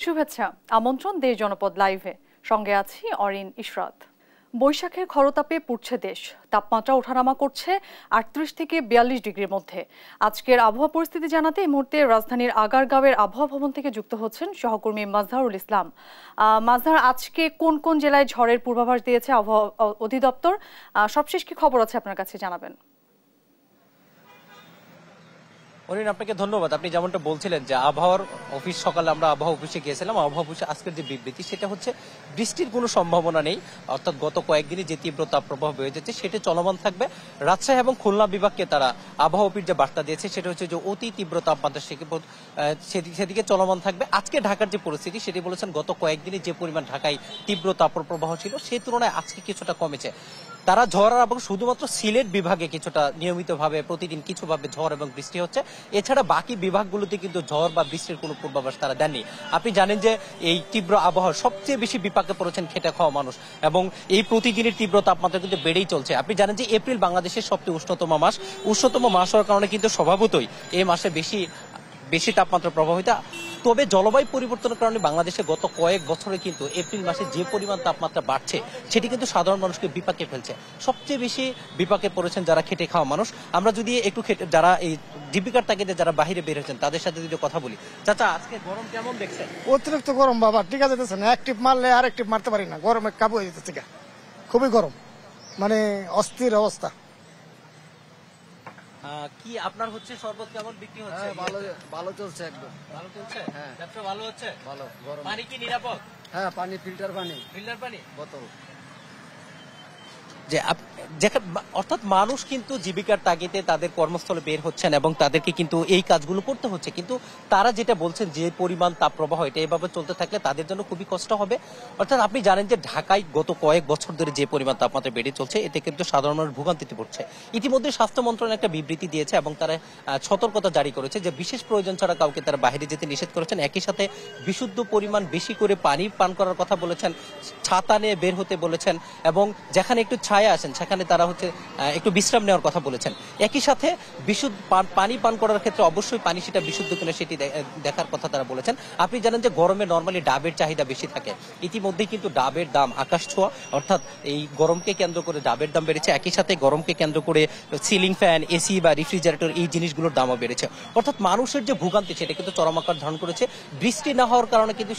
শুভেচ্ছা, আমন্ত্রণ দেশ জনপদ লাইভে। সঙ্গে আছি অরিন ইশরাত। বৈশাখের খরতাপে পুড়ছে দেশ, তাপমাত্রা ওঠানামা করছে ৩৮ থেকে ৪২ ডিগ্রির মধ্যে। আজকের আবহাওয়া পরিস্থিতি জানাতে এই মুহূর্তে রাজধানীর আগারগাঁওয়ের আবহাওয়া ভবন থেকে যুক্ত হচ্ছেন সহকর্মী মাজহারুল ইসলাম। মাজহার, আজকে কোন কোন জেলায় ঝড়ের পূর্বাভাস দিয়েছে আবহাওয়া অধিদপ্তর? সবশেষ কি খবর আছে আপনার কাছে জানাবেন। অরিন, আপনাকে ধন্যবাদ। আপনি যেমনটা বলছিলেন যে আবহাওয়ার অফিস, সকালে আমরা আবহাওয়া অফিসে গিয়েছিলাম। আবহাওয়া অফিসে আজকের যে বিবৃতি সেটা হচ্ছে বৃষ্টির কোনো সম্ভাবনা নেই, অর্থাৎ গত কয়েকদিনে যে তীব্র তাপপ্রবাহ হয়ে যাচ্ছে সেটা চলমান থাকবে। রাজশাহী এবং খুলনা বিভাগকে তারা আবহাওয়া অফিস যে বার্তা দিয়েছে সেটা হচ্ছে যে অতি তীব্র তাপমাত্রা সেদিকে চলমান থাকবে। আজকে ঢাকার যে পরিস্থিতি সেটি বলেছেন গত কয়েকদিনে যে পরিমাণ ঢাকায় তীব্র তাপপ্রবাহ ছিল সেই তুলনায় আজকে কিছুটা কমেছে। তারা ঝড় এবং শুধুমাত্র সিলেট বিভাগে কিছুটা নিয়মিতভাবে প্রতিদিন কিছুভাবে ঝড় এবং বৃষ্টি হচ্ছে, এছাড়া বাকি বিভাগগুলোতে কিন্তু ঝড় বা বৃষ্টির কোনো পূর্বাভাস তারা দেননি। আপনি জানেন যে এই তীব্র আবহাওয়া সবচেয়ে বেশি বিপাকে পড়েছেন খেটে খাওয়া মানুষ, এবং এই প্রতিদিনের তীব্র তাপমাত্রা কিন্তু বেড়েই চলছে। আপনি জানেন যে এপ্রিল বাংলাদেশের সবচেয়ে উষ্ণতম মাস হওয়ার কারণে কিন্তু স্বভাবতই এই মাসে বেশি তাপমাত্রা প্রভাবিত। তবে জলবায়ু পরিবর্তনের কারণে বাংলাদেশে গত কয়েক বছরে কিন্তু এপ্রিল মাসে যে পরিমাণ তাপমাত্রা বাড়ছে সেটি কিন্তু সাধারণ মানুষকে বিপাকে ফেলছে। সবচেয়ে বেশি বিপাকে পড়েছেন যারা খেটে খাওয়া মানুষ। আমরা যদি একটু যারা এই জীবিকার তাগিদে যারা বাইরে বের হয়েছেন তাদের সাথে যদি কথা বলি, চাচা আজকে গরম কেমন দেখছেন? অতিরিক্ত গরম বাবা, ঠিক আছে না, এক টিপ মারলে আর এক টিপ মারতে পারি না, গরমে কাবু হয়ে যেতেছে, খুবই গরম, মানে অস্থির অবস্থা। কি আপনার হচ্ছে শরবত কেমন বিক্রি হচ্ছে? ভালো চলছে, একদম ভালো চলছে। হ্যাঁ, ব্যবসা ভালো হচ্ছে। ভালো। গরম পানি কি নিরাপদ? হ্যাঁ, পানি ফিল্টার পানি বোতল। যে অর্থাৎ মানুষ কিন্তু জীবিকার তাগিদে তাদের কর্মস্থলে বের হচ্ছেন এবং তাদেরকে কিন্তু এই কাজগুলো করতে হচ্ছে, কিন্তু তারা যেটা বলছেন যে পরিমাণ তাপপ্রবাহ এটা এভাবে চলতে থাকলে তাদের জন্য খুবই কষ্ট হবে। অর্থাৎ আপনি জানেন যে ঢাকায় গত কয়েক বছর ধরে যে পরিমাণ তাপমাত্রা বেড়ে চলছে এতে কিন্তু সাধারণ মানুষ ভোগান্তিতে পড়ছে। ইতিমধ্যে স্বাস্থ্য মন্ত্রণালয় একটা বিবৃতি দিয়েছে এবং তারা সতর্কতা জারি করেছে যে বিশেষ প্রয়োজন ছাড়া কাউকে তারা বাইরে যেতে নিষেধ করেছেন। একই সাথে বিশুদ্ধ পরিমাণ বেশি করে পানি পান করার কথা বলেছেন, ছাতা নিয়ে বের হতে বলেছেন, এবং যেখানে একটু ছায়া আসেন সেখানে তারা হচ্ছে একটু বিশ্রাম নেওয়ার কথা বলেছেন। একই সাথে বিশুদ্ধ পানি পান করার ক্ষেত্রে অবশ্যই পানি সেটা বিশুদ্ধ কিনা সেটি দেখার কথা তারা বলেছেন। আপনি জানেন যে গরমে নর্মালি ডাবের চাহিদা বেশি থাকে, ইতিমধ্যেই কিন্তু ডাবের দাম আকাশ ছোঁয়া, অর্থাৎ এই গরমকে কেন্দ্র করে ডাবের দাম বেড়েছে। একই সাথে গরমকে কেন্দ্র করে সিলিং ফ্যান, এসি বা রেফ্রিজারেটর এই জিনিসগুলোর দামও বেড়েছে। অর্থাৎ মানুষের যে ভোগান্তি সেটা কিন্তু চরম আকার ধারণ করেছে। বৃষ্টি না হওয়ার কারণে কিন্তু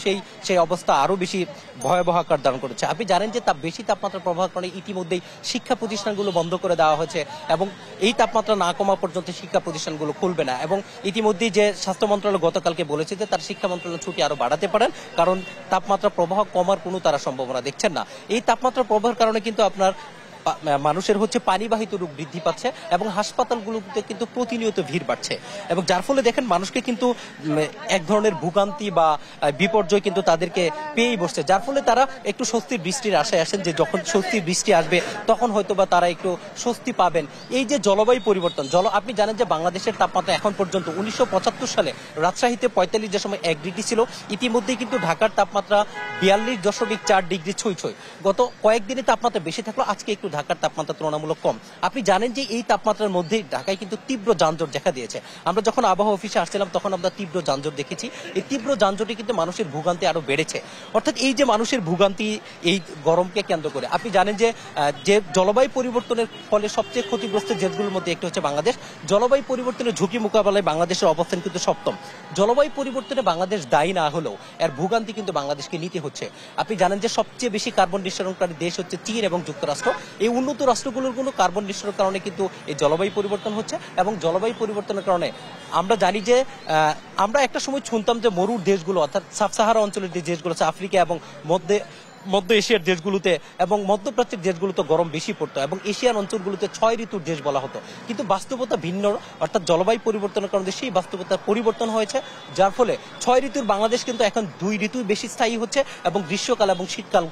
সেই অবস্থা আরো বেশি ভয়াবহ আকার ধারণ করেছে। আপনি জানেন যে বেশি তাপমাত্রার প্রভাবের কারণে ইতিমধ্যেই শিক্ষা প্রতিষ্ঠানগুলো বন্ধ করে দেওয়া হয়েছে এবং এই তাপমাত্রা না কমা পর্যন্ত শিক্ষা প্রতিষ্ঠানগুলো খুলবে না। এবং ইতিমধ্যেই যে স্বাস্থ্য মন্ত্রণালয় গতকালকে বলেছে যে তার শিক্ষা মন্ত্রণালয় ছুটি আরো বাড়াতে পারেন, কারণ তাপমাত্রা প্রবাহ কমার কোনো তারা সম্ভাবনা দেখছেন না। এই তাপমাত্রা প্রবাহের কারণে কিন্তু আপনার মানুষের হচ্ছে পানিবাহিত রোগ বৃদ্ধি পাচ্ছে এবং হাসপাতালগুলোতে কিন্তু প্রতিনিয়ত ভিড় বাড়ছে, এবং যার ফলে দেখেন মানুষকে কিন্তু এক ধরনের ভোগান্তি বা বিপর্যয় কিন্তু তাদেরকে পেয়েই বসছে, যার ফলে তারা একটু স্বস্তির বৃষ্টির আশায় আসেন যে যখন স্বস্তির বৃষ্টি আসবে তখন হয়তো বা তারা একটু স্বস্তি পাবেন। এই যে জলবায়ু পরিবর্তন, আপনি জানেন যে বাংলাদেশের তাপমাত্রা এখন পর্যন্ত 1975 সালে রাজশাহীতে 45 যে সময় 1 ডিগ্রি ছিল, ইতিমধ্যেই কিন্তু ঢাকার তাপমাত্রা 42.4 ডিগ্রি ছুঁই। গত কয়েকদিনে তাপমাত্রা বেশি থাকলো, আজকে একটু ঢাকার তাপমাত্রা তুলনামূলক কম। আপনি জানেন যে এই তাপমাত্রার মধ্যে ঢাকায় কিন্তু তীব্র যানজট দেখা দিয়েছে। আমরা যখন আবহাওয়া অফিসে আসছিলাম তখন আমরা তীব্র যানজট দেখেছি। এই তীব্র যানজটে কিন্তু মানুষের ভোগান্তি আরো বেড়েছে। অর্থাৎ এই যে মানুষের ভোগান্তি এই গরমকে কেন্দ্র করে, আপনি জানেন যে জলবায়ু পরিবর্তনের ফলে সবচেয়ে ক্ষতিগ্রস্ত দেশগুলোর মধ্যে একটি হচ্ছে বাংলাদেশ। জলবায়ু পরিবর্তনের ঝুঁকি মোকাবেলায় বাংলাদেশের অবস্থান কিন্তু সপ্তম। জলবায়ু পরিবর্তনে বাংলাদেশ দায়ী না হলেও এর ভোগান্তি কিন্তু বাংলাদেশকে নিতে হচ্ছে। আপনি জানেন যে সবচেয়ে বেশি কার্বন নিঃসরণকারী দেশ হচ্ছে চীন এবং যুক্তরাষ্ট্র। এই উন্নত রাষ্ট্রগুলোর কোনো কার্বন নিঃসরণের কারণে কিন্তু এই জলবায়ু পরিবর্তন হচ্ছে, এবং জলবায়ু পরিবর্তনের কারণে আমরা জানি যে আমরা একটা সময় শুনতাম যে মরুর দেশগুলো অর্থাৎ সাব সাহারা অঞ্চলের যে দেশগুলো আছে আফ্রিকা এবং মধ্য এশিয়ার দেশগুলোতে এবং মধ্যপ্রাচ্যের দেশগুলোতে গরম বেশি পড়তো এবং এশিয়ান অঞ্চলগুলোতে 6 ঋতুর দেশ বলা হতো, কিন্তু বাস্তবতা ভিন্ন। অর্থাৎ জলবায়ু পরিবর্তনের কারণে সেই বাস্তবতার পরিবর্তন হয়েছে, যার ফলে 6 ঋতুর বাংলাদেশ কিন্তু এখন 2 ঋতুই বেশি স্থায়ী হচ্ছে এবং গ্রীষ্মকাল এবং শীতকাল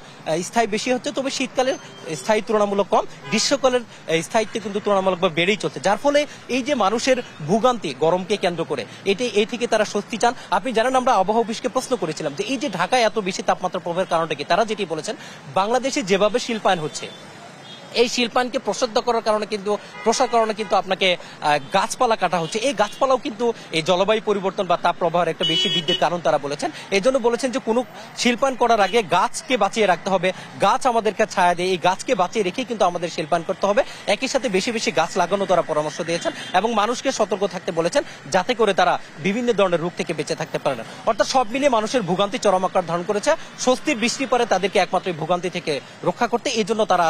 স্থায়ী বেশি হচ্ছে। তবে শীতকালের স্থায়ী তুলনামূলক কম, গ্রীষ্মকালের স্থায়িত্ব কিন্তু তুলনামূলকভাবে বেড়েই চলছে, যার ফলে এই যে মানুষের ভোগান্তি গরমকে কেন্দ্র করে এই থেকে তারা স্বস্তি চান। আপনি জানেন আমরা আবহাওয়া অফিসকে প্রশ্ন করেছিলাম যে এই যে ঢাকায় এত বেশি তাপমাত্রা প্রভাবের কারণটা কি, তারা যেটি বলেছেন বাংলাদেশে যেভাবে শিল্পায়ন হচ্ছে এই শিল্পায়নকে প্রসার কারণে কিন্তু আপনাকে গাছপালা কাটা হচ্ছে। এই গাছপালাও কিন্তু এই জলবায়ু পরিবর্তন বা তাপ প্রবাহের একটা বেশি বৃদ্ধির কারণ তারা বলেছেন। এই জন্য বলেছেন যে কোনো শিল্পায়ন করার আগে গাছকে বাঁচিয়ে রাখতে হবে, গাছ আমাদেরকে ছায়া দেয়, এই গাছকে বাঁচিয়ে রেখেই কিন্তু আমাদের শিল্পায়ন করতে হবে। একই সাথে বেশি বেশি গাছ লাগানো তারা পরামর্শ দিয়েছেন এবং মানুষকে সতর্ক থাকতে বলেছেন, যাতে করে তারা বিভিন্ন ধরনের রোগ থেকে বেঁচে থাকতে পারে না। অর্থাৎ সব মিলিয়ে মানুষের ভোগান্তি চরম আকার ধারণ করেছে। স্বস্তির বৃষ্টি পরে তাদেরকে একমাত্র ভোগান্তি থেকে রক্ষা করতে এই জন্য তারা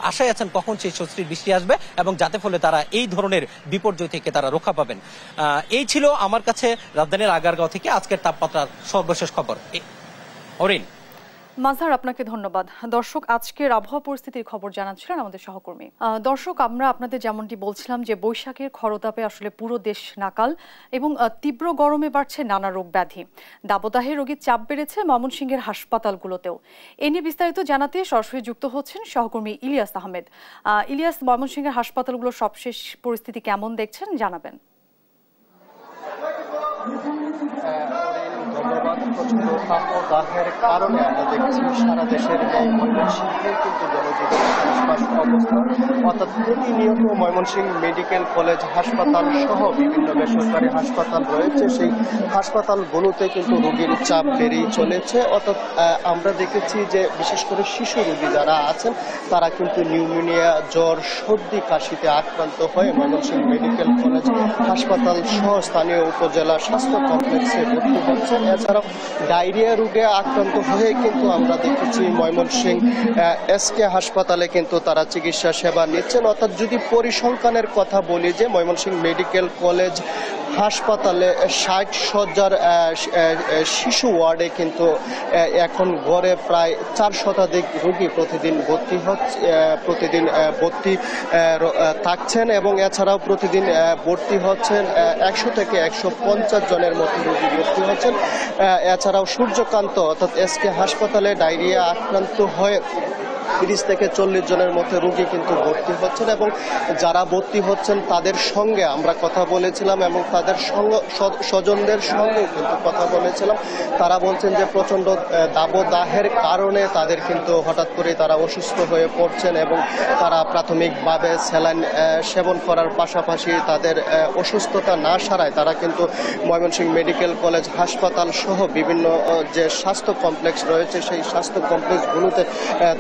আশায় আছেন কখন সেই স্বস্তির বৃষ্টি আসবে এবং যাতে ফলে তারা এই ধরনের বিপর্যয় থেকে তারা রক্ষা পাবেন। এই ছিল আমার কাছে রাজধানীর আগারগাঁও থেকে আজকের তাপমাত্রার সর্বশেষ খবর। অরিন। মাজহার, আপনাকে ধন্যবাদ। দর্শক, আজকের আবহাওয়া পরিস্থিতির খবর জানাচ্ছিলেন আমাদের সহকর্মী। দর্শক, আমরা আপনাদের যেমনটি বলছিলাম যে বৈশাখের খরতাপে আসলে পুরো দেশ নাকাল এবং তীব্র গরমে বাড়ছে নানা রোগ ব্যাধি। দাবদাহে রোগীর চাপ বেড়েছে ময়মনসিংহের হাসপাতালগুলোতেও। এ নিয়ে বিস্তারিত জানাতে সরাসরি যুক্ত হচ্ছেন সহকর্মী ইলিয়াস আহমেদ। ইলিয়াস, ময়মনসিংহের হাসপাতালগুলোর সবশেষ পরিস্থিতি কেমন দেখছেন, জানাবেন। ধন্যবাদ। প্রচন্ড তাপদাহের কারণে আমরা দেখছি সারা দেশের এই ময়মনসিংহে কিন্তু জনজীবন অবস্থা, অর্থাৎ প্রতিনিয়ত ময়মনসিংহ মেডিকেল কলেজ হাসপাতাল সহ বিভিন্ন বেসরকারি হাসপাতাল রয়েছে, সেই হাসপাতালগুলোতে কিন্তু রোগীর চাপ বেড়েই চলেছে। অর্থাৎ আমরা দেখেছি যে বিশেষ করে শিশু রোগী যারা আছেন তারা কিন্তু নিউমোনিয়া, জ্বর, সর্দি, কাশিতে আক্রান্ত হয়ে ময়মনসিংহ মেডিকেল কলেজ হাসপাতাল সহ স্থানীয় উপজেলা স্বাস্থ্য কমপ্লেক্সে ভর্তি হচ্ছেন। এছাড়াও ডায়রিয়া রোগে আক্রান্ত হয়ে কিন্তু আমরা দেখেছি ময়মনসিংহ এসকে হাসপাতালে কিন্তু তারা চিকিৎসা সেবা নিচ্ছেন। অর্থাৎ যদি পরিসংখ্যানের কথা বলি যে ময়মনসিংহ মেডিকেল কলেজ হাসপাতালে 60 শয্যার শিশু ওয়ার্ডে কিন্তু এখন গড়ে প্রায় 4 শতাধিক রোগী প্রতিদিন ভর্তি থাকছেন এবং এছাড়াও প্রতিদিন ভর্তি হচ্ছেন 100 থেকে 150 জনের মতো রোগী ভর্তি হচ্ছেন। এছাড়াও সূর্যকান্ত অর্থাৎ এসকে হাসপাতালে ডায়রিয়া আক্রান্ত হয়ে 30 থেকে 40 জনের মধ্যে রোগী কিন্তু ভর্তি হচ্ছেন এবং যারা ভর্তি হচ্ছেন তাদের সঙ্গে আমরা কথা বলেছিলাম এবং তাদের স্বজনদের সঙ্গে কিন্তু কথা বলেছিলাম। তারা বলছেন যে প্রচণ্ড দাবদাহের কারণে তাদের কিন্তু হঠাৎ করে তারা অসুস্থ হয়ে পড়ছেন এবং তারা প্রাথমিকভাবে স্যালাইন সেবন করার পাশাপাশি তাদের অসুস্থতা না সারায় তারা কিন্তু ময়মনসিংহ মেডিকেল কলেজ হাসপাতাল সহ বিভিন্ন যে স্বাস্থ্য কমপ্লেক্স রয়েছে সেই স্বাস্থ্য কমপ্লেক্সগুলোতে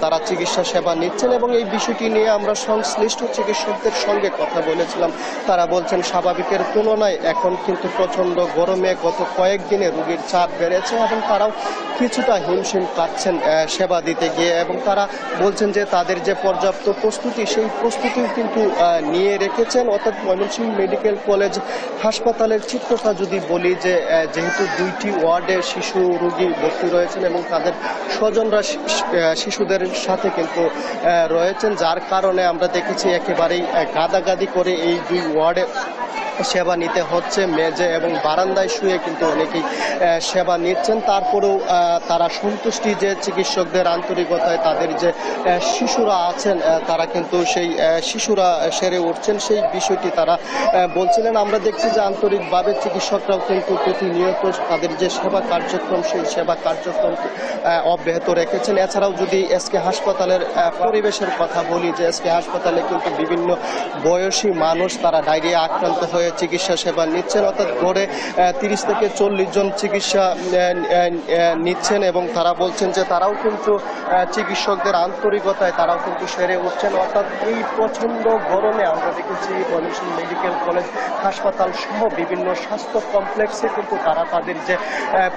তারা চিকিৎসা সেবা নিচ্ছেন এবং এই বিষয়টি নিয়ে আমরা সংশ্লিষ্ট চিকিৎসকদের সঙ্গে কথা বলেছিলাম। তারা বলছেন স্বাভাবিকের তুলনায় এখন কিন্তু প্রচণ্ড গরমে গত কয়েকদিনে রোগীর চাপ বেড়েছে এবং তারাও কিছুটা হিমশিম পাচ্ছেন সেবা দিতে গিয়ে এবং তারা বলছেন যে তাদের যে পর্যাপ্ত প্রস্তুতি সেই প্রস্তুতিও কিন্তু নিয়ে রেখেছেন। অর্থাৎ ময়মনসিংহ মেডিকেল কলেজ হাসপাতালের চিত্রটা যদি বলি যে যেহেতু 2টি ওয়ার্ডে শিশু রোগী ভর্তি রয়েছেন এবং তাদের স্বজনরা শিশুদের সাথে কিন্তু রয়েছেন, যার কারণে আমরা দেখেছি একেবারেই গাদাগাদি করে এই 2 ওয়ার্ডে সেবা নিতে হচ্ছে। মেঝে এবং বারান্দায় শুয়ে কিন্তু অনেকেই সেবা নিচ্ছেন। তারপরেও তারা সন্তুষ্টি যে চিকিৎসকদের আন্তরিকতায় তাদের যে শিশুরা আছেন তারা কিন্তু সেই শিশুরা সেরে উঠছেন সেই বিষয়টি তারা বলছিলেন। আমরা দেখছি যে আন্তরিকভাবে চিকিৎসকরাও কিন্তু প্রতিনিয়ত তাদের যে সেবা কার্যক্রম সেই সেবা কার্যক্রম অব্যাহত রেখেছেন। এছাড়াও যদি এসকে হাসপাতালের পরিবেশের কথা বলি যে এসকে হাসপাতালে কিন্তু বিভিন্ন বয়সী মানুষ তারা ডায়রিয়া আক্রান্ত হয়ে চিকিৎসা সেবা নিচ্ছেন। অর্থাৎ গড়ে 30 থেকে 40 জন চিকিৎসা নিচ্ছেন এবং তারা বলছেন যে তারাও কিন্তু চিকিৎসকদের আন্তরিকতায় তারাও কিন্তু সেরে উঠছেন। অর্থাৎ এই প্রচণ্ড গরমে আমরা দেখেছি ময়মনসিংহ মেডিকেল কলেজ হাসপাতাল সহ বিভিন্ন স্বাস্থ্য কমপ্লেক্সে কিন্তু তারা তাদের যে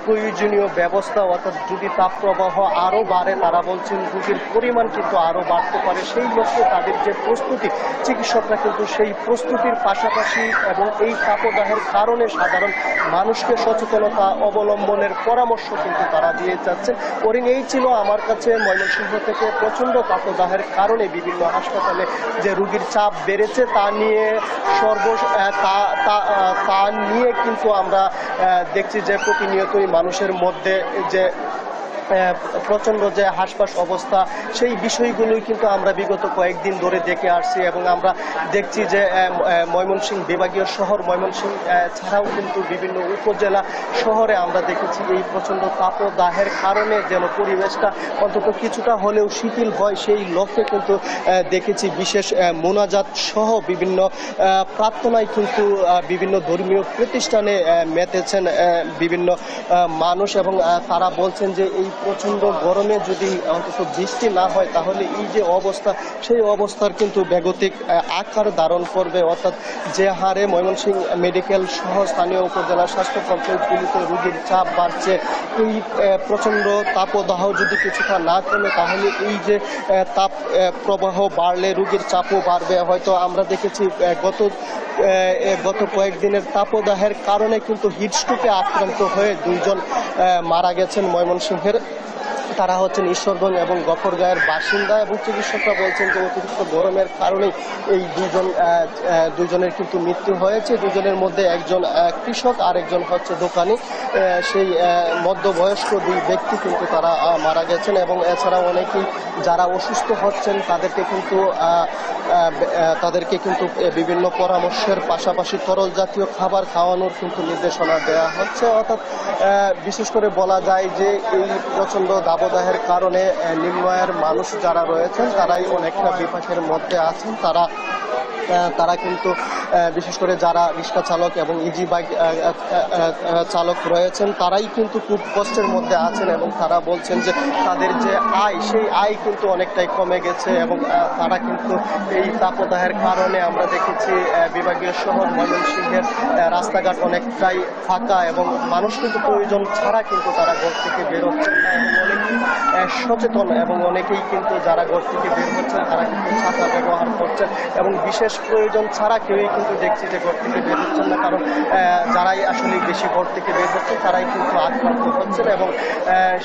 প্রয়োজনীয় ব্যবস্থা অর্থাৎ যদি তাপপ্রবাহ আরও বাড়ে তারা বলছেন রোগীর পরিমাণ কিন্তু আরও বাড়তে পারে সেই লক্ষ্যে তাদের যে প্রস্তুতি চিকিৎসকরা কিন্তু সেই প্রস্তুতির পাশাপাশি এবং এই তাপদাহের কারণে সাধারণ মানুষকে সচেতনতা অবলম্বনের পরামর্শ কিন্তু তারা দিয়ে যাচ্ছেন। ওরিং, এই ছিল আমার কাছে ময়মনসিংহ থেকে প্রচণ্ড তাপদাহের কারণে বিভিন্ন হাসপাতালে যে রোগীর চাপ বেড়েছে তা নিয়ে কিন্তু আমরা দেখছি যে প্রতিনিয়তই মানুষের মধ্যে যে প্রচন্ড যে হাসপাস অবস্থা, সেই বিষয়গুলোই কিন্তু আমরা বিগত কয়েকদিন ধরে দেখে আসছি এবং আমরা দেখছি যে ময়মনসিংহ বিভাগীয় শহর ময়মনসিংহ ছাড়াও কিন্তু বিভিন্ন উপজেলা শহরে আমরা দেখেছি এই প্রচন্ড তাপদাহের কারণে যেন পরিবেশটা অন্তত কিছুটা হলেও শিথিল হয়, সেই লক্ষ্যে কিন্তু দেখেছি বিশেষ মোনাজাত সহ বিভিন্ন প্রার্থনায় কিন্তু বিভিন্ন ধর্মীয় প্রতিষ্ঠানে মেতেছেন বিভিন্ন মানুষ এবং তারা বলছেন যে এই প্রচন্ড গরমে যদি অন্তত বৃষ্টি না হয় তাহলে এই যে অবস্থা, সেই অবস্থার কিন্তু বেগতিক আকার ধারণ করবে। অর্থাৎ যে হারে ময়মনসিংহ মেডিকেল সহ স্থানীয় উপজেলা স্বাস্থ্য কমপ্লেক্সগুলিতে রোগীর চাপ বাড়ছে, এই প্রচন্ড তাপদাহ যদি কিছুটা না কমে তাহলে এই যে তাপ প্রবাহ বাড়লে রোগীর চাপও বাড়বে। হয়তো আমরা দেখেছি গত কয়েকদিনের তাপদাহের কারণে কিন্তু হিটস্ট্রোকে আক্রান্ত হয়ে 2 জন মারা গেছেন ময়মনসিংহের। তারা হচ্ছেন ঈশ্বরগঞ্জ এবং গফরগাঁয়ের বাসিন্দা এবং চিকিৎসকরা বলছেন যে অতিরিক্ত গরমের কারণে এই দুজনের কিন্তু মৃত্যু হয়েছে। 2 জনের মধ্যে একজন কৃষক আর একজন হচ্ছে দোকানি। সেই মধ্যবয়স্ক 2 ব্যক্তি কিন্তু তারা মারা গেছেন এবং এছাড়াও অনেকেই যারা অসুস্থ হচ্ছেন তাদেরকে কিন্তু বিভিন্ন পরামর্শের পাশাপাশি তরল জাতীয় খাবার খাওয়ানোর কিন্তু নির্দেশনা দেওয়া হচ্ছে। অর্থাৎ বিশেষ করে বলা যায় যে এই প্রচণ্ড দাবদাহের কারণে নিম্ন আয়ের মানুষ যারা রয়েছেন তারাই অনেকটা বিপাকের মধ্যে আছেন। তারা কিন্তু বিশেষ করে যারা রিক্সা চালক এবং ইজি বাইক চালক রয়েছেন তারাই কিন্তু খুব কষ্টের মধ্যে আছেন এবং তারা বলছেন যে তাদের যে আয়, সেই আয় কিন্তু অনেকটাই কমে গেছে এবং তারা কিন্তু এই তাপদাহের কারণে আমরা দেখেছি বিভাগীয় শহর ময়মনসিংহের রাস্তাঘাট অনেকটাই ফাঁকা এবং মানুষ কিন্তু প্রয়োজন ছাড়া কিন্তু তারা ঘর থেকে বের হচ্ছেন না এবং অনেকেই সচেতন এবং অনেকেই কিন্তু যারা ঘর থেকে বের হচ্ছেন তারা কিন্তু ছাতা ব্যবহার করছেন এবং বিশেষ প্রয়োজন ছাড়া কেউই কিন্তু দেখছি যে ঘর থেকে বের হচ্ছেন না, কারণ যারাই আসলে বেশি ঘর থেকে বের হচ্ছেন তারাই কিন্তু আক্রান্ত হচ্ছেন এবং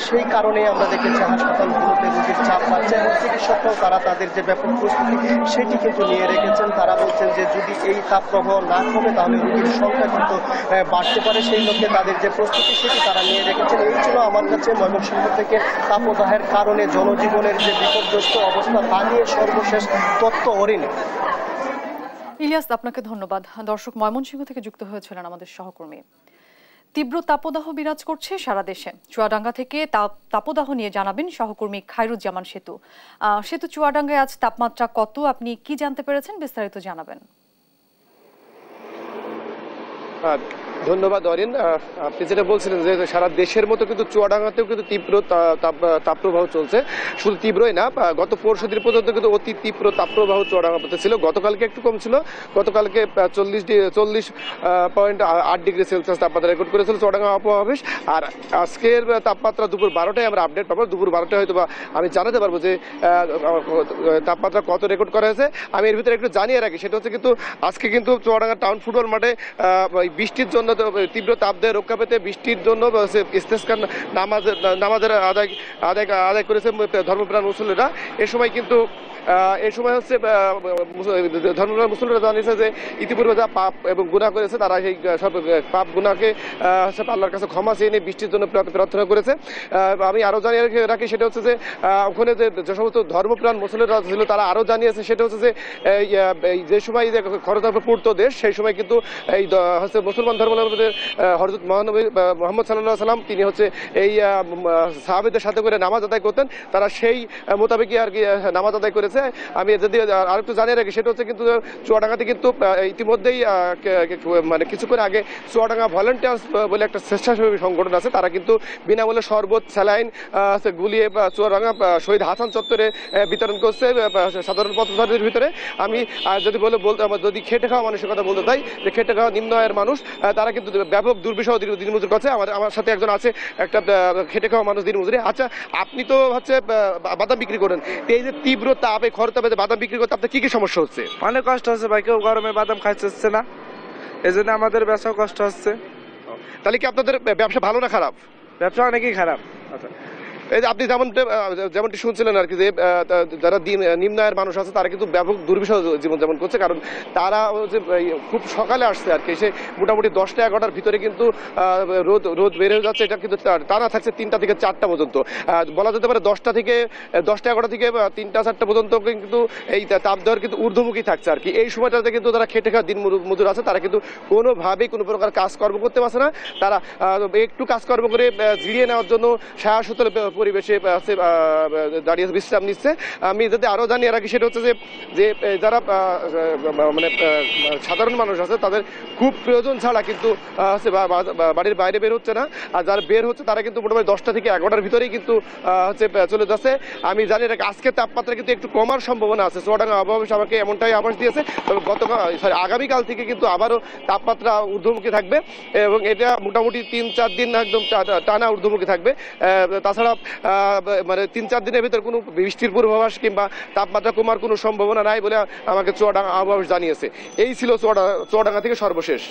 সেই কারণেই আমরা দেখেছি হাসপাতালগুলোতে রোগীর চাপ বাড়ছে এবং চিকিৎসকরাও তারা তাদের যে ব্যাপক প্রস্তুতি সেটি কিন্তু নিয়ে রেখেছেন। তারা বলছেন যে যদি এই তাপপ্রবাহ না কমে তাহলে রোগীর সংখ্যা কিন্তু বাড়তে পারে, সেই লক্ষ্যে তাদের যে প্রস্তুতি সেটি তারা নিয়ে রেখেছেন। এই ছিল আমার কাছে ময়মনসিংহ থেকে তাপদাহের কারণে জনজীবনের যে বিপর্যস্ত অবস্থা তা নিয়ে সর্বশেষ তথ্য। অরিন, ইলিয়াস, আপনাকে ধন্যবাদ। দর্শক, ময়মনসিংহ থেকে যুক্ত হয়েছিলেন আমাদের সহকর্মী। তীব্র তাপদাহ বিরাজ করছে সারা দেশে। চুয়াডাঙ্গা থেকে তাপদাহ নিয়ে জানাবেন সহকর্মী খায়রুজ্জামান সেতু। চুয়াডাঙ্গায় আজ তাপমাত্রা কত, আপনি কি জানতে পেরেছেন, বিস্তারিত জানাবেন। ধন্যবাদ অরিন। আপনি যেটা বলছিলেন যে সারা দেশের মতো কিন্তু চুয়াডাঙ্গাতেও কিন্তু তীব্র তাপপ্রবাহ চলছে। শুধু তীব্রই না, গত পরশু দিন পর্যন্ত কিন্তু অতি তীব্র তাপপ্রবাহ চুয়াডাঙ্গাতে ছিল। গতকালকে একটু কম ছিল, গতকালকে 40.8 ডিগ্রি সেলসিয়াস তাপমাত্রা রেকর্ড করেছিল চুয়াডাঙ্গা আবহাওয়া অফিস। আর আজকের তাপমাত্রা দুপুর 12টায় আমরা আপডেট পাবো। দুপুর 12টায় হয়তো বা আমি জানাতে পারবো যে তাপমাত্রা কত রেকর্ড করা হয়েছে। আমি এর ভিতরে একটু জানিয়ে রাখি, সেটা হচ্ছে কিন্তু আজকে কিন্তু চুয়াডাঙ্গা টাউন ফুটবল মাঠে বৃষ্টির জন্য তীব্র তাপদাহে রক্ষা পেতে বৃষ্টির জন্য ইস্তেসকার নামাজের আদায় করেছে ধর্মপ্রাণ মুসল্লিরা। এ সময় হচ্ছে ধর্মপ্রাণ মুসল্লিরা জানিয়েছে যে ইতিপূর্বে যা পাপ এবং গুনাহ করেছে তারা সেই সব পাপ গুনাহকে আল্লাহর কাছে ক্ষমা চেয়ে নিয়ে বৃষ্টির জন্য প্রার্থনা করেছে। আমি আরও জানিয়ে রাখি, সেটা হচ্ছে যে ওখানে যে সমস্ত ধর্মপ্রাণ মুসল্লিরা ছিল তারা আরও জানিয়েছে, সেটা হচ্ছে যে সময় খরতাপ পূর্ত দেশ, সেই সময় কিন্তু এই হচ্ছে মুসলমান ধর্মাবলম্বীদের হযরত মহানবী মুহাম্মদ সাল্লাল্লাহু আলাইহি ওয়াসাল্লাম তিনি হচ্ছে এই সাহাবীদের সাথে করে নামাজ আদায় করতেন, তারা সেই মোতাবেকই আর কি নামাজ আদায় করেছে। আমি যদি আরেকটু জানিয়ে রাখি, সেটা হচ্ছে কিন্তু চুয়াডাঙ্গাতে কিন্তু ইতিমধ্যেই মানে কিছুক্ষণ আগে চুয়াডাঙ্গা ভলেন্টিয়ার্স বলে একটা স্বেচ্ছাসেবী সংগঠন আছে, তারা কিন্তু বিনামূল্যে শরবত স্যালাইন গুলিয়ে চুয়াডাঙ্গা শহীদ হাসান চত্বরে বিতরণ করছে সাধারণ পথচারীদের ভিতরে। আমি যদি খেটে খাওয়া মানুষের কথা বলতে চাই, যে খেটে খাওয়া নিম্ন আয়ের মানুষ তারা কিন্তু ব্যাপক দুর্বিষহ দিনমজুর করছে। আমার সাথে একজন আছে, একটা খেটে খাওয়া মানুষ দিনমজুরি। আচ্ছা, আপনি তো হচ্ছে বাদাম বিক্রি করেন, এই যে তীব্র তাপ, এই খরতাপে বাদাম বিক্রি করতে আপনার কি কি সমস্যা হচ্ছে? অনেক কষ্ট হচ্ছে ভাই, কেউ গরমে বাদাম খাইছে না, এই জন্য আমাদের ব্যবসাও কষ্ট হচ্ছে। তাহলে কি আপনাদের ব্যবসা ভালো না খারাপ? ব্যবসা অনেকই খারাপ। আচ্ছা, এই যে আপনি যেমনটি শুনছিলেন আর কি, যে যারা নিম্ন আয়ের মানুষ আছে তারা কিন্তু ব্যাপক দুর্বিষহ জীবনযাপন করছে, কারণ তারা খুব সকালে আসছে আর কি, সে মোটামুটি 10টা-11টার ভিতরে কিন্তু রোদ বের হয়ে যাচ্ছে। এটা কিন্তু টানা থাকছে 3টা থেকে 4টা পর্যন্ত, বলা যেতে পারে 10টা 11টা থেকে 3টা 4টা পর্যন্ত কিন্তু এই তাপ দেওয়ার কিন্তু ঊর্ধ্বমুখী থাকছে আর কি। এই সময়টাতে কিন্তু যারা খেটে খাওয়া দিন মজুর আছে তারা কিন্তু কোনোভাবেই কোনো প্রকার কাজকর্ম করতে পারছে না। তারা একটু কাজকর্ম করে জিরিয়ে নেওয়ার জন্য ছায়াশীতল পরিবেশে দাঁড়িয়ে বিশ্রাম নিচ্ছে। আমি যদি আরও জানি আর কি, সেটা হচ্ছে যে যারা মানে সাধারণ মানুষ আছে তাদের খুব প্রয়োজন ছাড়া কিন্তু বাড়ির বাইরে বের হচ্ছে না, আর যারা বের হচ্ছে তারা কিন্তু মোটামুটি 10টা থেকে 11টার ভিতরেই কিন্তু চলে যাচ্ছে। আমি জানি এটা আজকের তাপমাত্রা কিন্তু একটু কমার সম্ভাবনা আছে। চুয়াডাঙ্গা আবহাওয়া অফিস আমাকে এমনটাই আভাস দিয়েছে, তবে আগামীকাল থেকে কিন্তু আবারও তাপমাত্রা ঊর্ধ্বমুখী থাকবে এবং এটা মোটামুটি 3-4 দিন একদম টানা ঊর্ধ্বমুখী থাকবে। তাছাড়া মানে 3-4 দিনের ভিতর কোনো বৃষ্টির পূর্বাভাস কিংবা তাপমাত্রা কমার কোনো সম্ভাবনা নাই বলে আমাকে চুয়াডাঙ্গা আবহাওয়া অফিস জানিয়েছে। এই ছিল চুয়াডাঙ্গা থেকে সর্বশেষ।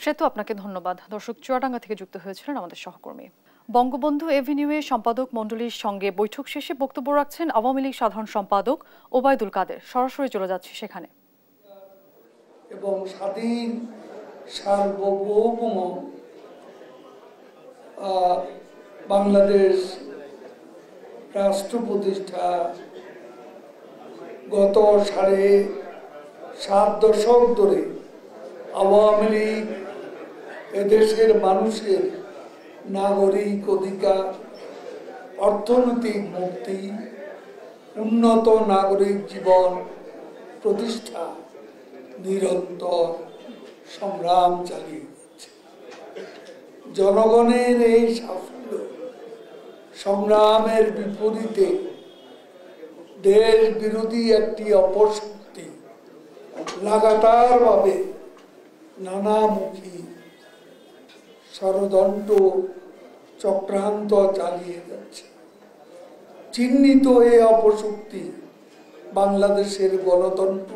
সেতু, আপনাকে ধন্যবাদ। দর্শক, চুয়াডাঙ্গা থেকে যুক্ত হয়েছিলেন আমাদের সহকর্মী। বঙ্গবন্ধু এভিনিউয়ে সম্পাদক মণ্ডলীর সঙ্গে বৈঠক শেষে বক্তব্য রাখছেন আওয়ামী লীগ সাধারণ সম্পাদক ওবায়দুল কাদের। সরাসরি চলে যাচ্ছে সেখানে। এবং স্বাধীন সার্বভৌম বাংলাদেশ রাষ্ট্র প্রতিষ্ঠা গত 7.5 দশক ধরে আওয়ামী লীগ এদেশের মানুষের নাগরিক অধিকার, অর্থনৈতিক মুক্তি, উন্নত নাগরিক জীবন প্রতিষ্ঠা নিরন্তর সংগ্রাম চালিয়ে যাচ্ছে। জনগণের এই সাফল্য সংগ্রামের বিপরীতে দেশ বিরোধী একটি অপশক্তি লাগাতারভাবে নানামুখী ষড়যন্ত্র চক্রান্ত চালিয়ে যাচ্ছে। চিহ্নিত এই অপশক্তি বাংলাদেশের গণতন্ত্র,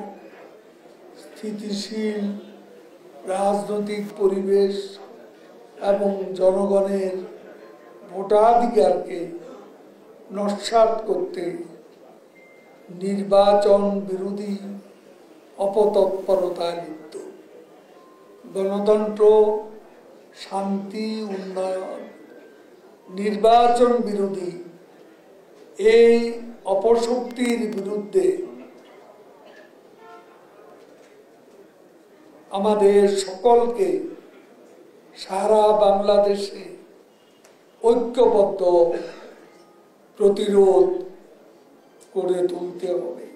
স্থিতিশীল রাজনৈতিক পরিবেশ এবং জনগণের ভোটাধিকারকে নস্যাৎ করতে নির্বাচন বিরোধী অপতৎপরতায় লিপ্ত। গণতন্ত্র, শান্তি, উন্নয়ন, নির্বাচন বিরোধী এই অপশক্তির বিরুদ্ধে আমাদের সকলকে সারা বাংলাদেশে ঐক্যবদ্ধ প্রতিরোধ করে তুলতে হবে।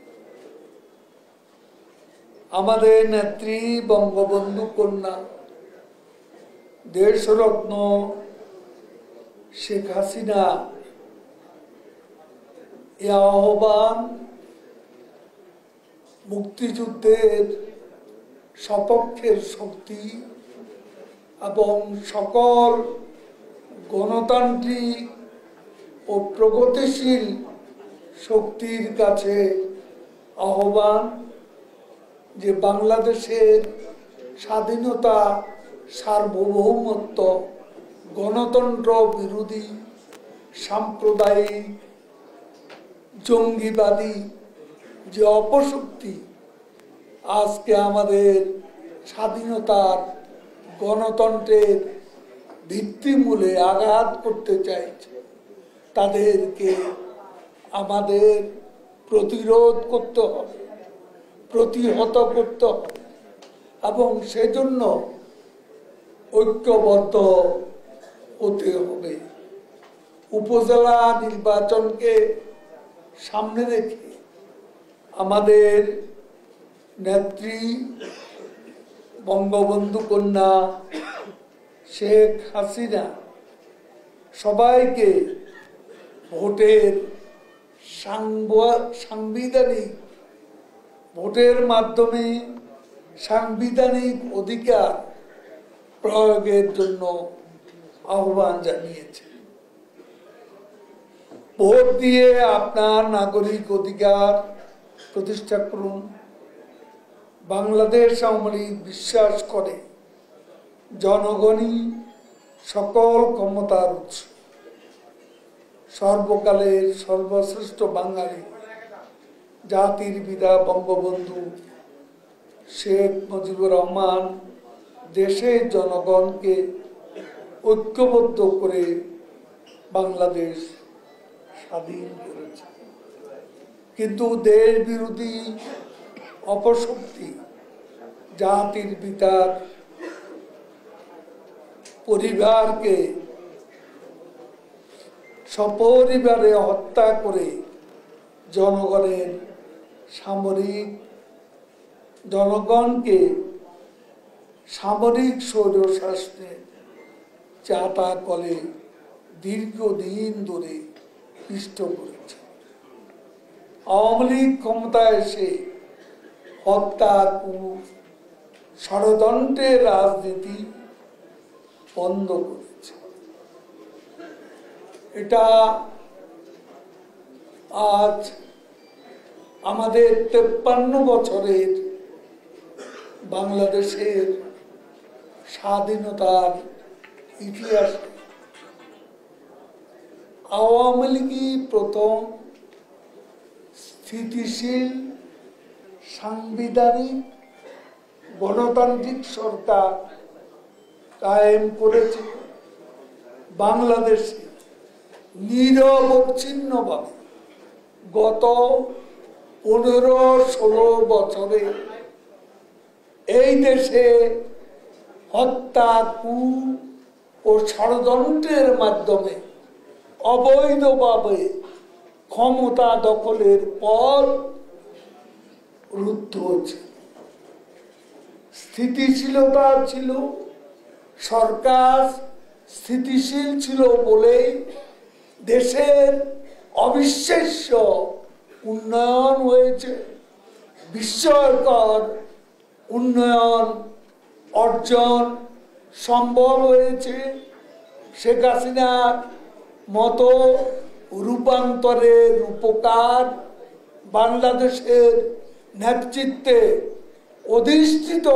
আমাদের নেত্রী বঙ্গবন্ধু কন্যা দেশরত্ন শেখ হাসিনা এ আহ্বান মুক্তিযুদ্ধের সপক্ষের শক্তি এবং সকল গণতান্ত্রিক ও প্রগতিশীল শক্তির কাছে আহ্বান যে বাংলাদেশের স্বাধীনতা, সার্বভৌমত্ব, গণতন্ত্র বিরোধী সাম্প্রদায়িক জঙ্গিবাদী যে অপশক্তি আজকে আমাদের স্বাধীনতার, গণতন্ত্রের ভিত্তিমূলে আঘাত করতে চাইছে, তাদেরকে আমাদের প্রতিরোধ করতে হবে, প্রতিহত করতে হবে এবং সেজন্য ঐক্যবদ্ধ হতে হবে। উপজেলা নির্বাচনকে সামনে রেখে আমাদের নেত্রী বঙ্গবন্ধু কন্যা শেখ হাসিনা সবাইকে ভোটের সাংবিধানিক ভোটের মাধ্যমে সাংবিধানিক অধিকার প্রয়োগের জন্য আহ্বান জানিয়েছে। ভোট দিয়ে আপনার নাগরিক অধিকার প্রতিষ্ঠা করুন। বাংলাদেশ আওয়ামী লীগ বিশ্বাস করে জনগণই সকল ক্ষমতার উৎস। সর্বকালের সর্বশ্রেষ্ঠ বাঙালি জাতির পিতা বঙ্গবন্ধু শেখ মুজিবুর রহমান দেশের জনগণকে ঐক্যবদ্ধ করে বাংলাদেশ স্বাধীন করেছে। কিন্তু দেশ বিরোধী অপশক্তি জাতির পিতার পরিবারকে সপরিবারে হত্যা করে জনগণকে সামরিক স্বৈরশাসনের চাপা কলে দীর্ঘদিন ধরে পিষ্ট করেছে। আওয়ামী লীগ ক্ষমতায় এসে হত্যা, ষড়যন্ত্রের রাজনীতি বন্ধ করেছে। এটা আজ আমাদের 53 বছরের বাংলাদেশের স্বাধীনতার ইতিহাসে আওয়ামী লীগই প্রথম স্থিতিশীল সাংবিধানিক গণতান্ত্রিক সরকার কায়েম করেছে। বাংলাদেশে নিরবচ্ছিন্নভাবে গত 15-16 বছরে এই দেশে হত্যা, ও ষড়যন্ত্রের মাধ্যমে অবৈধভাবে ক্ষমতা দখলের পর রুদ্ধ হচ্ছে। স্থিতিশীলতা ছিল, সরকার স্থিতিশীল ছিল বলেই দেশের অবিশ্বাস্য উন্নয়ন হয়েছে, বিস্ময়কর উন্নয়ন অর্জন সম্ভব হয়েছে। শেখ হাসিনার মতো রূপান্তরের উপকার বাংলাদেশের নেতৃত্বে অধিষ্ঠিত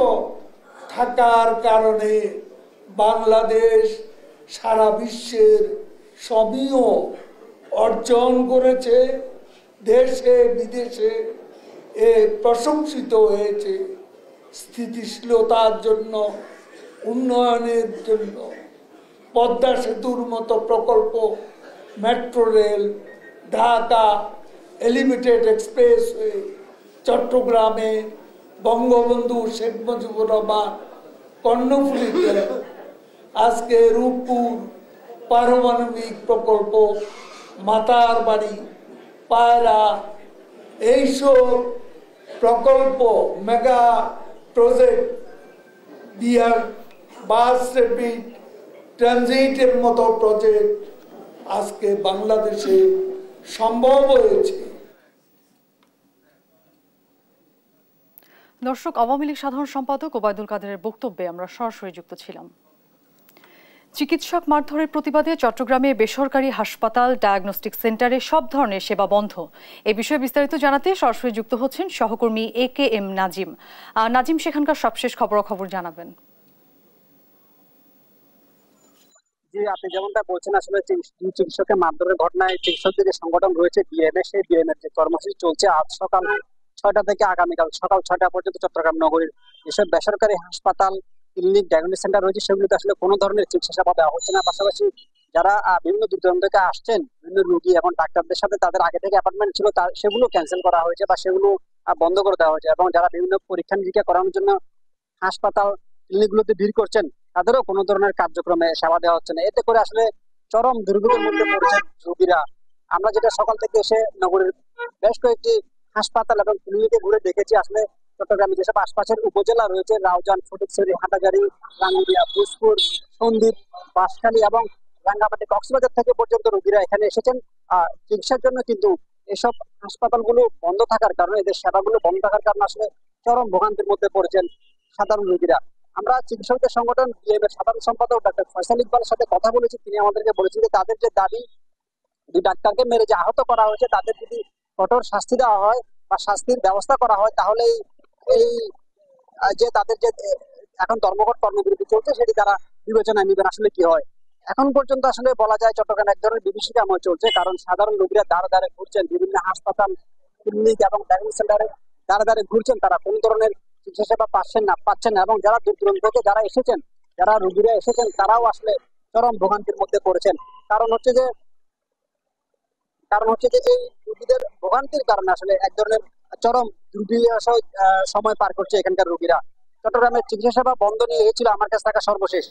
থাকার কারণে বাংলাদেশ সারা বিশ্বের সমীহ অর্জন করেছে, দেশে বিদেশে প্রশংসিত হয়েছে। স্থিতিশীলতার জন্য, উন্নয়নের জন্য পদ্মা সেতুর মতো প্রকল্প, metro rail, Dhaka elevated expressway, চট্টগ্রামে বঙ্গবন্ধু শেখ মুজিবুর রহমান কর্ণফুলীতে, আজকে রূপপুর পারমাণবিক প্রকল্প, মাতার বাড়ি, পায়রা, এইসব প্রকল্প, mega project, Bihar bus rapid ট্রানজিটের মতো প্রজেক্ট আজকে বাংলাদেশে সম্ভব হয়েছে। দর্শক, আওয়ামী লীগ সাধারণ সম্পাদক ওবায়দুল কাদেরের বক্তব্যে আমরা সরাসরি যুক্ত ছিলাম। চিকিৎসক মারধরের প্রতিবাদে চট্টগ্রামে বেসরকারি হাসপাতাল, ডায়াগনস্টিক সেন্টারে সব ধরনের সেবা বন্ধ। এ বিষয়ে বিস্তারিত জানাতে সরাসরি যুক্ত হচ্ছেন সহকর্মী AKM নাজিম। নাজিম, সেখানকার সবশেষ খবরাখবর জানাবেন। জি, আপনি যেমনটা বলছেন, আসলে চিকিৎসকের মারধরের ঘটনায় চিকিৎসকদের যে সংগঠন রয়েছে বিএমএ, সেই বিএমএর যে কর্মসূচি চলছে আজ সকাল 6টা থেকে আগামীকাল সকাল 6টা পর্যন্ত চট্টগ্রাম নগরীর যেসব বেসরকারি হাসপাতাল, ক্লিনিক, ডায়াগনস্টিক সেন্টার রয়েছে সেগুলোতে আসলে কোনো ধরনের চিকিৎসা সেবা দেওয়া হচ্ছে না। পাশাপাশি যারা বিভিন্ন দূর দূরান্ত থেকে আসছেন, বিভিন্ন রোগী এবং ডাক্তারদের সাথে তাদের আগে থেকে অ্যাপয়েন্টমেন্ট ছিল, সেগুলো ক্যান্সেল করা হয়েছে বা সেগুলো বন্ধ করে দেওয়া হয়েছে। এবং যারা বিভিন্ন পরীক্ষা নিরীক্ষা করানোর জন্য হাসপাতাল, ক্লিনিকগুলোতে ভিড় করছেন, তাদেরও কোনো ধরনের কার্যক্রমে সেবা দেওয়া হচ্ছে না। এতে করে আসলে চরম দুর্ভোগের মধ্যে পড়েছেন রোগীরা। আমরা যেটা সকাল থেকে এসে নগরের বেশ কয়েকটি হাসপাতাল এবং ক্লিনিকে ঘুরে দেখেছি, আসলে চট্টগ্রামে যেসব আশপাশের উপজেলা রয়েছে, রাউজান, ফটিকছড়ি, হাটাজারি, রাঙ্গুনিয়া, ভোজপুর, সন্দ্বীপ, বাঁশখালী এবং রাঙ্গামাটি, কক্সবাজার থেকে পর্যন্ত রোগীরা এখানে এসেছেন চিকিৎসার জন্য। কিন্তু এসব হাসপাতালগুলো বন্ধ থাকার কারণে, এদের সেবাগুলো বন্ধ থাকার কারণে আসলে চরম ভোগান্তির মধ্যে পড়েছেন সাধারণ রোগীরা। আমরা চিকিৎসকদের সংগঠন বিএমএর সাধারণ সম্পাদক ডক্টর ফয়সাল ইকবালের সাথে কথা বলেছি। তিনি আমাদেরকে বলেছেন যে তাদের যে দাবি, 2 ডাক্তারকে মেরে যে আহত করা হয়েছে, তাদের যদি কঠোর শাস্তি দেওয়া হয় বা শাস্তির ব্যবস্থা করা হয়, তাহলে এই যে তাদের যে এখন ধর্মঘট কর্মবিরতি চলছে সেটি তারা বিবেচনায় নেবেন। আসলে কি হয়, এখন পর্যন্ত আসলে বলা যায় চট্টগ্রামে এক ধরনের বিভীষিকাময় চলছে, কারণ সাধারণ রোগীরা দ্বারে দ্বারে ঘুরছেন, বিভিন্ন হাসপাতাল, ক্লিনিক এবং ডায়াগনস্টিক সেন্টারে দ্বারে দ্বারে ঘুরছেন, তারা কোন ধরনের চিকিৎসা সেবা পাচ্ছেন না এবং যারা দূর দূরান্ত থেকে যারা রোগীরা এসেছেন তারাও আসলে চরম ভোগান্তির মধ্যে পড়েছেন। কারণ হচ্ছে যে এই রোগীদের ভোগান্তির কারণে আসলে এক ধরনের চরম দুর্বিষহ সময় পার করছে এখানকার রোগীরা। চট্টগ্রামের চিকিৎসা সেবা বন্ধ নিয়ে এই ছিল আমার কাছে থাকা সর্বশেষ।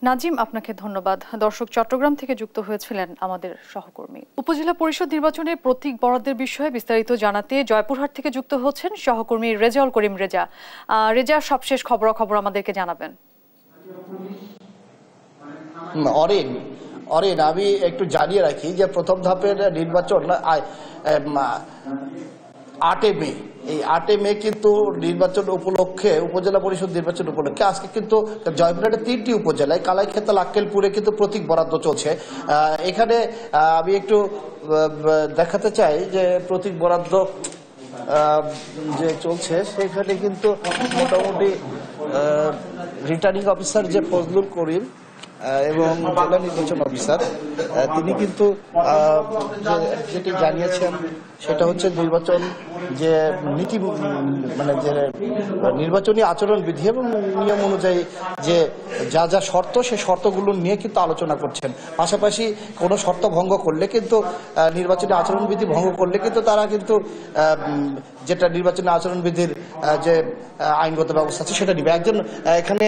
নাজিম, আপনাকে ধন্যবাদ। দর্শক, চট্টগ্রাম থেকে যুক্ত হয়েছিলেন আমাদের সহকর্মী। উপজেলা পরিষদ নির্বাচনে প্রতীক বরাদ্দের বিষয়ে বিস্তারিত জানাতে জয়পুরহাট থেকে যুক্ত হচ্ছেন সহকর্মী রেজাউল করিম রেজা। রেজা, সবশেষ খবরাখবর আমাদেরকে জানাবেন। অরিন, আমি একটু জানিয়ে রাখি যে প্রথম ধাপের নির্বাচন 8 মে, এই 8 মে কিন্তু নির্বাচন উপলক্ষে, উপজেলা পরিষদ নির্বাচন উপলক্ষে আজকে কিন্তু জয়পুরহাটের 3টি উপজেলায় কালাইখাতা, লাক্কেলপুরে কিন্তু প্রতীক বরাদ্দ চলছে। এখানে আমি একটু দেখাতে চাই যে প্রতীক বরাদ্দ যে চলছে সেখানে কিন্তু মোটামুটি রিটার্নিং অফিসার যে ফজলুল করিম এবং জেলা নির্বাচন অফিসার তিনি কিন্তু যেটি জানিয়েছেন সেটা হচ্ছে নির্বাচন যে নীতি, মানে যে নির্বাচনী আচরণ বিধি এবং নিয়ম অনুযায়ী যে যা যা শর্ত, সেই শর্তগুলো নিয়ে কিন্তু আলোচনা করছেন। পাশাপাশি কোনো শর্ত ভঙ্গ করলে কিন্তু, নির্বাচনী আচরণবিধি ভঙ্গ করলে কিন্তু তারা কিন্তু যেটা নির্বাচনী আচরণবিধির যে আইনগত ব্যবস্থা আছে সেটা নিবে। এখানে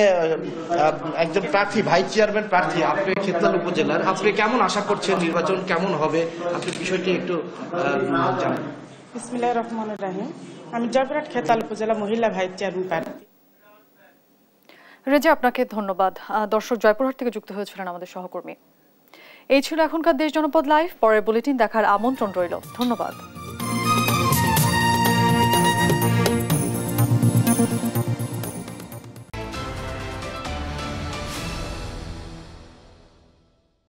একজন প্রার্থী, ভাইস চেয়ারম্যান প্রার্থী, আপনি খেতলাল উপজেলার, আপনি কেমন আশা করছেন নির্বাচন কেমন হবে, আপনি বিষয়টি একটু জানান। বিসমিল্লাহির রহমানির রহিম। আমি জয়পুরহাট খেতলাল উপজেলা মহিলা ভাইস চেয়ারম্যান প্রার্থী। রেজা, আপনাকে ধন্যবাদ। দর্শক, জয়পুরহাট থেকে যুক্ত হয়েছিলেন আমাদের সহকর্মী। এই ছিল এখনকার দেশ জনপদ লাইভ। পরের বুলেটিন দেখার আমন্ত্রণ রইল। ধন্যবাদ।